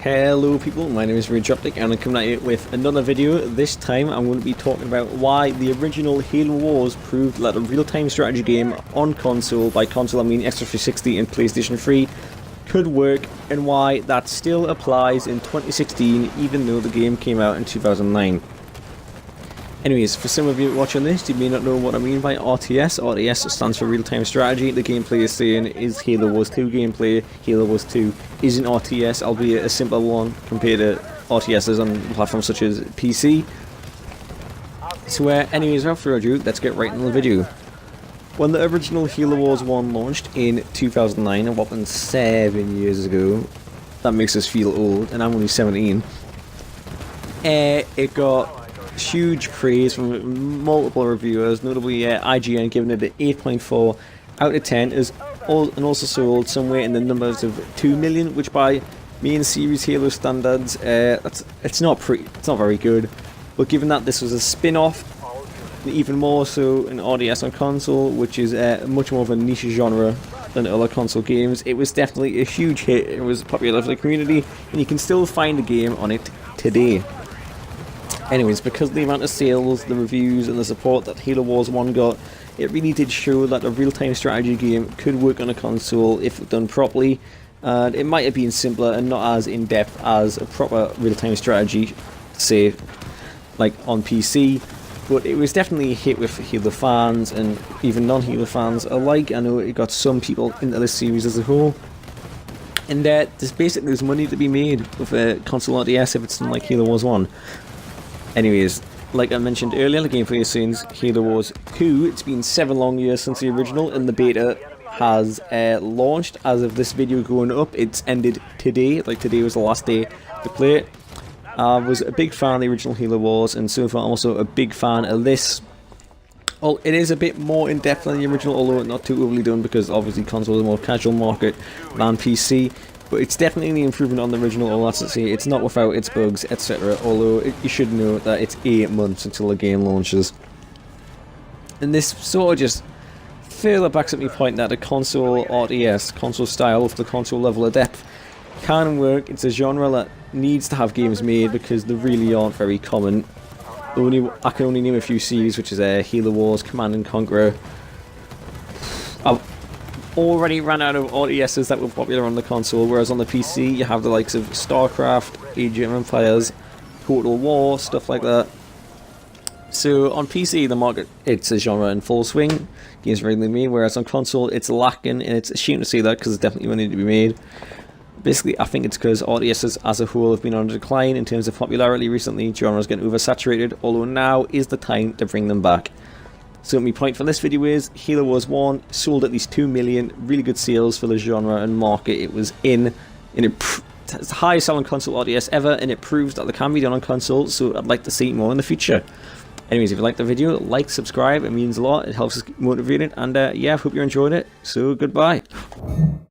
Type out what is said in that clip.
Hello people, my name is Optic and I'm coming at you with another video. This time I'm going to be talking about why the original Halo Wars proved that a real-time strategy game on console, by console I mean Xbox 360 and PlayStation 3, could work, and why that still applies in 2016 even though the game came out in 2009. Anyways, for some of you watching this, you may not know what I mean by RTS. RTS stands for real-time strategy. The gameplay is saying is Halo Wars 2 gameplay. Halo Wars 2 isn't RTS, albeit a simple one compared to RTSs on platforms such as PC. So anyways, without further ado, let's get right into the video. When the original Halo Wars 1 launched in 2009, a whopping 7 years ago, that makes us feel old, and I'm only 17, it got huge praise from multiple reviewers, notably IGN giving it an 8.4 out of 10, and also sold somewhere in the numbers of 2 million, which by main series Halo standards, it's not very good. But given that this was a spin-off, even more so an RTS on console, which is much more of a niche genre than other console games, it was definitely a huge hit. It was popular for the community, and you can still find a game on it today. Anyways, because of the amount of sales, the reviews and the support that Halo Wars 1 got, it really did show that a real-time strategy game could work on a console if done properly, and it might have been simpler and not as in-depth as a proper real-time strategy, say, like on PC, but it was definitely a hit with Halo fans and even non-Halo fans alike. I know it got some people into this series as a whole, and there's money to be made with a console RTS if it's done like Halo Wars 1. Anyways, like I mentioned earlier, the gameplay scenes Halo Wars 2, it's been 7 long years since the original, and the beta has launched. As of this video going up, it's ended today. Like, today was the last day to play it. I was a big fan of the original Halo Wars, and so far I'm also a big fan of this. Well, it is a bit more in depth than the original, although not too overly done, because obviously console is a more casual market than PC. But it's definitely an improvement on the original, all that's to say. It's not without its bugs, etc. Although you should know that it's 8 months until the game launches. And this sort of just further backs up my point that a console RTS, console style with the console level of depth, can work. It's a genre that needs to have games made because they really aren't very common. I can only name a few series, which is Halo Wars, Command & Conquer. I've already ran out of RTSs that were popular on the console, whereas on the PC you have the likes of StarCraft, Age of Empires, Total War, stuff like that. So on PC the market, it's a genre in full swing, games regularly made, whereas on console it's lacking, and it's a shame to say that because it's definitely money to be made. Basically, I think it's because RTSs as a whole have been on a decline in terms of popularity recently. Genres getting oversaturated, although now is the time to bring them back. So my point for this video is Halo Wars 1 sold at least 2 million, really good sales for the genre and market it was in, and it's the highest selling console RTS ever, and it proves that they can be done on console, so I'd like to see more in the future. Anyways, if you liked the video, like, subscribe, it means a lot, it helps us get motivated, and yeah, I hope you enjoyed it, so goodbye.